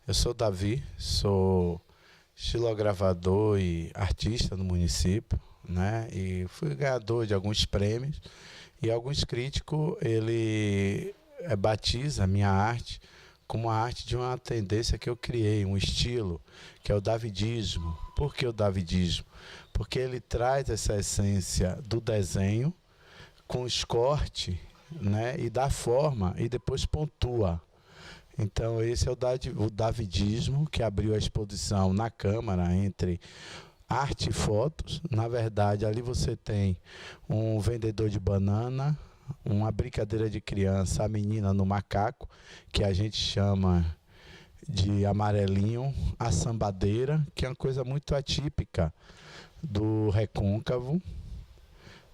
Eu sou Davi, sou estilogravador e artista no município, né? E fui ganhador de alguns prêmios e alguns críticos batiza a minha arte como a arte de uma tendência que eu criei, um estilo, que é o davidismo. Por que o davidismo? Porque ele traz essa essência do desenho com os cortes, né? E dá forma e depois pontua. Então esse é o davidismo, que abriu a exposição na Câmara entre arte e fotos. Na verdade, ali você tem um vendedor de banana, uma brincadeira de criança, a menina no macaco, que a gente chama de amarelinho, a sambadeira, que é uma coisa muito atípica do recôncavo.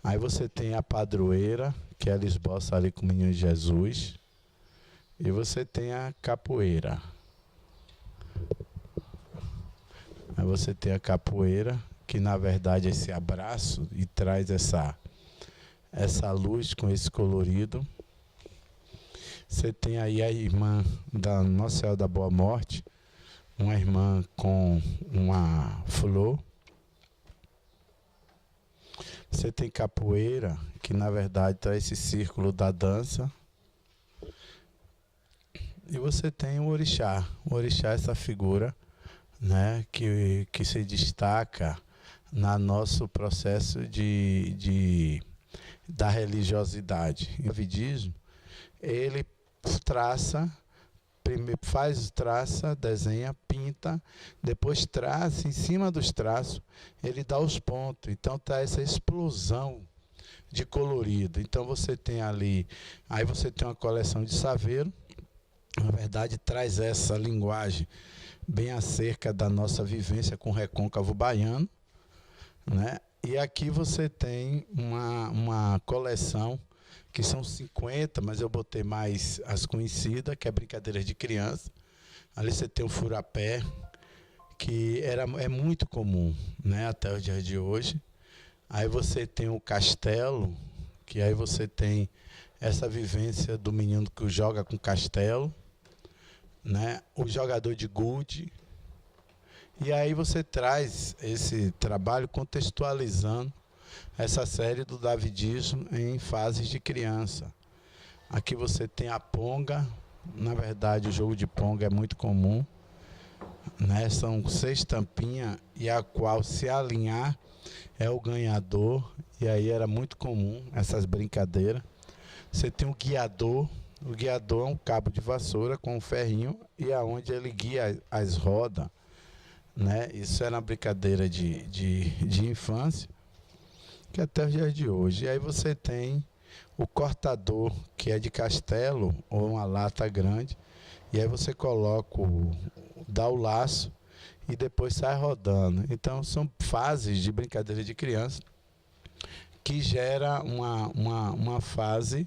Aí você tem a padroeira, que ela esboça ali com o menino Jesus. E você tem a capoeira. Aí você tem a capoeira, que na verdade é esse abraço e traz essa luz com esse colorido. Você tem aí a irmã da Nossa Senhora da Boa Morte, uma irmã com uma flor. Você tem capoeira, que na verdade traz esse círculo da dança. E você tem o orixá. O orixá é essa figura, né, que se destaca no nosso processo da religiosidade. O davidismo, ele desenha, pinta, depois traça, em cima dos traços, ele dá os pontos. Então tá essa explosão de colorido. Então você tem ali, aí você tem uma coleção de saveiro, na verdade traz essa linguagem bem acerca da nossa vivência com o recôncavo baiano, né? E aqui você tem uma coleção que são 50, mas eu botei mais as conhecidas, que é brincadeiras de criança. Ali você tem o furapé, que é muito comum, né, até o dia de hoje. Aí você tem o castelo, que aí você tem essa vivência do menino que joga com castelo, né? O jogador de gude. E aí você traz esse trabalho contextualizando essa série do davidismo em fases de criança. Aqui você tem a ponga. Na verdade, o jogo de ponga é muito comum, né? São 6 tampinhas e a qual, se alinhar, é o ganhador. E aí era muito comum essas brincadeiras. Você tem o guiador. O guiador é um cabo de vassoura com um ferrinho e aonde ele guia as rodas, né? Isso era uma brincadeira de infância, que até os dias de hoje. E aí você tem o cortador, que é de castelo ou uma lata grande, e aí você dá o laço e depois sai rodando. Então são fases de brincadeira de criança que gera uma fase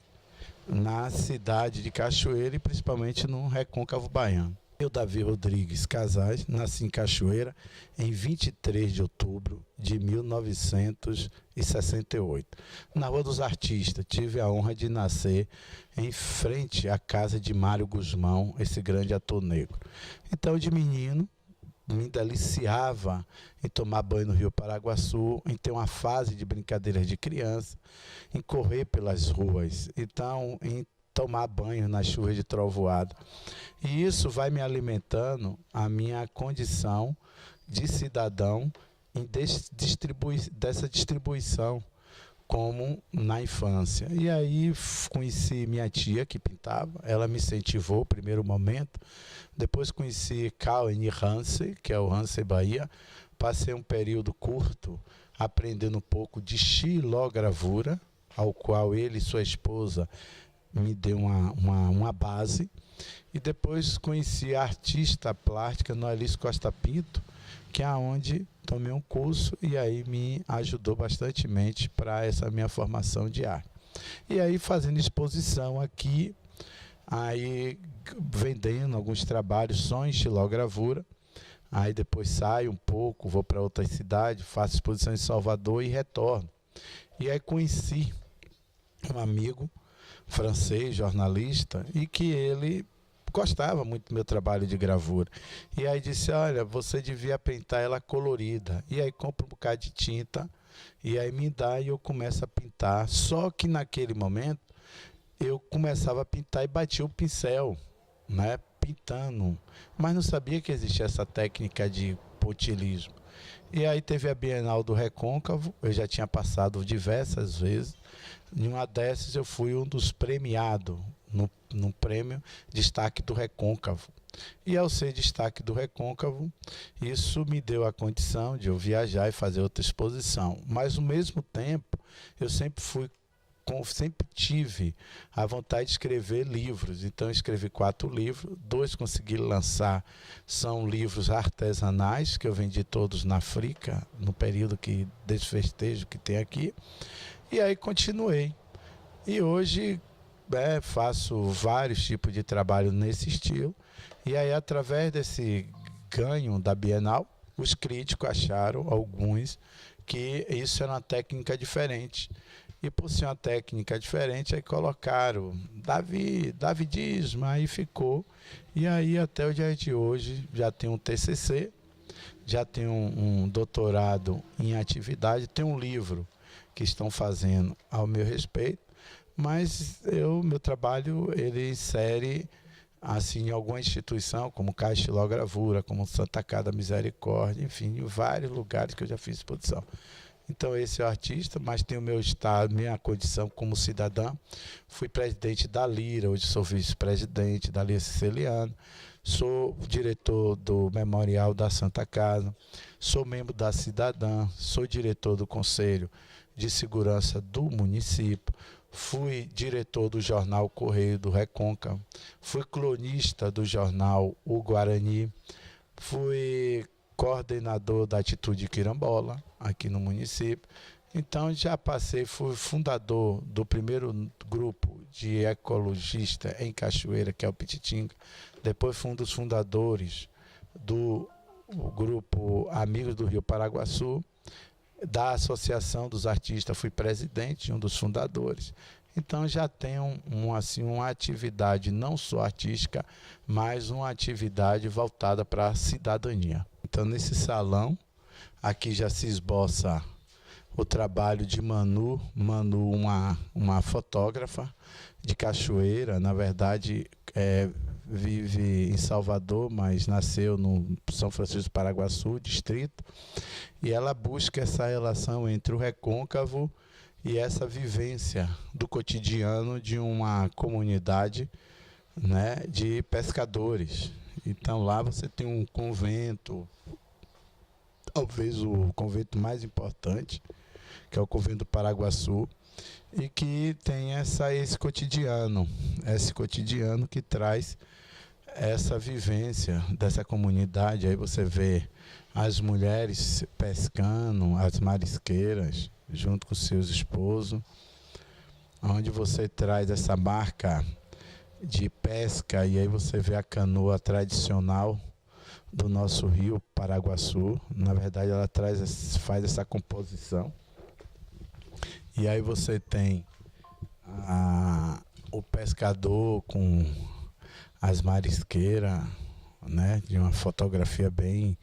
na cidade de Cachoeira e principalmente no recôncavo baiano. Eu, Davi Rodrigues Casais, nasci em Cachoeira em 23 de outubro de 1968. Na Rua dos Artistas, tive a honra de nascer em frente à casa de Mário Guzmão, esse grande ator negro. Então, de menino, me deliciava em tomar banho no Rio Paraguaçu, em ter uma fase de brincadeiras de criança, em correr pelas ruas, então em tomar banho nas chuvas de trovoada. E isso vai me alimentando a minha condição de cidadão dessa distribuição como na infância. E aí conheci minha tia que pintava, ela me incentivou no primeiro momento. Depois conheci Cauene Hansen, que é o Hansen Bahia. Passei um período curto aprendendo um pouco de xilogravura, ao qual ele e sua esposa me deu uma base. E depois conheci a artista plástica Noelice Costa Pinto, que é onde tomei um curso e aí me ajudou bastantemente para essa minha formação de arte. E aí fazendo exposição aqui, aí vendendo alguns trabalhos só em xilogravura. Aí depois saio um pouco, vou para outra cidade, faço exposição em Salvador e retorno. E aí conheci um amigo francês, jornalista, e que ele gostava muito do meu trabalho de gravura. E aí disse, olha, você devia pintar ela colorida. E aí compra um bocado de tinta, e aí me dá e eu começo a pintar. Só que naquele momento, eu começava a pintar e batia o pincel, né, pintando. Mas não sabia que existia essa técnica de pontilhismo. E aí teve a Bienal do Recôncavo, eu já tinha passado diversas vezes. Em uma dessas eu fui um dos premiados no prêmio Destaque do Recôncavo. E ao ser Destaque do Recôncavo, isso me deu a condição de eu viajar e fazer outra exposição. Mas ao mesmo tempo, eu sempre tive a vontade de escrever livros. Então eu escrevi 4 livros, 2 consegui lançar, são livros artesanais, que eu vendi todos na África, no período desse festejo que tem aqui. E aí continuei. E hoje faço vários tipos de trabalho nesse estilo. E aí, através desse ganho da Bienal, os críticos acharam, alguns, que isso era uma técnica diferente. E por ser uma técnica diferente, aí colocaram Davidismo, aí ficou. E aí, até o dia de hoje, já tem um TCC, já tem um doutorado em atividade, tem um livro que estão fazendo ao meu respeito, mas meu trabalho, ele insere assim, em alguma instituição, como Caixa Estilogravura, como Santa Casa da Misericórdia, enfim, em vários lugares que eu já fiz exposição. Então esse é o artista, mas tem o meu estado, minha condição como cidadã. Fui presidente da Lira, hoje sou vice-presidente da Lira Siciliana, sou diretor do Memorial da Santa Casa, sou membro da Cidadã, sou diretor do Conselho de Segurança do município, fui diretor do jornal Correio do Recôncavo, fui cronista do jornal O Guarani, fui coordenador da Atitude Quilombola aqui no município. Então já fui fundador do primeiro grupo de ecologistas em Cachoeira, que é o Pititinga. Depois fui um dos fundadores do grupo Amigos do Rio Paraguaçu. Da Associação dos Artistas fui presidente, um dos fundadores. Então já tenho uma atividade não só artística, mas uma atividade voltada para a cidadania. Então nesse salão, aqui já se esboça o trabalho de Manu, uma fotógrafa de Cachoeira, na verdade vive em Salvador, mas nasceu no São Francisco do Paraguaçu, distrito, e ela busca essa relação entre o recôncavo e essa vivência do cotidiano de uma comunidade, né, de pescadores. Então lá você tem um convento, talvez o convento mais importante, que é o convento do Paraguaçu, e que tem esse cotidiano que traz essa vivência dessa comunidade. Aí você vê as mulheres pescando, as marisqueiras, junto com seus esposos, onde você traz essa marca de pesca, e aí você vê a canoa tradicional do nosso rio Paraguaçu. Na verdade, ela faz essa composição. E aí você tem o pescador com as marisqueiras, né, de uma fotografia bem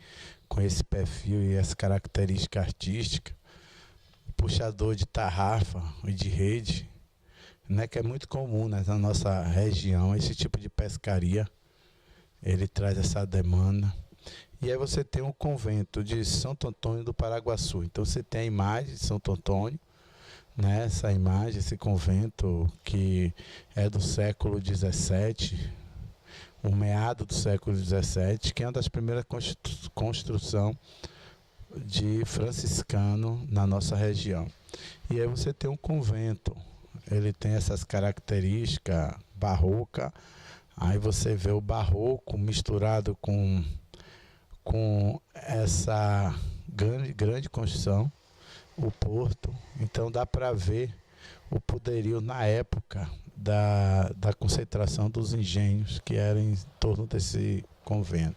com esse perfil e essa característica artística. O puxador de tarrafa e de rede, né, que é muito comum, né, na nossa região, esse tipo de pescaria. Ele traz essa demanda. E aí você tem o convento de Santo Antônio do Paraguaçu. Então você tem a imagem de Santo Antônio, né, essa imagem, esse convento que é do século XVII, o meado do século XVII, que é uma das primeiras construções de franciscano na nossa região. E aí você tem um convento, ele tem essas características barroca. Aí você vê o barroco misturado com essa grande construção, o porto. Então dá para ver o poderio na época da concentração dos engenhos que eram em torno desse convento.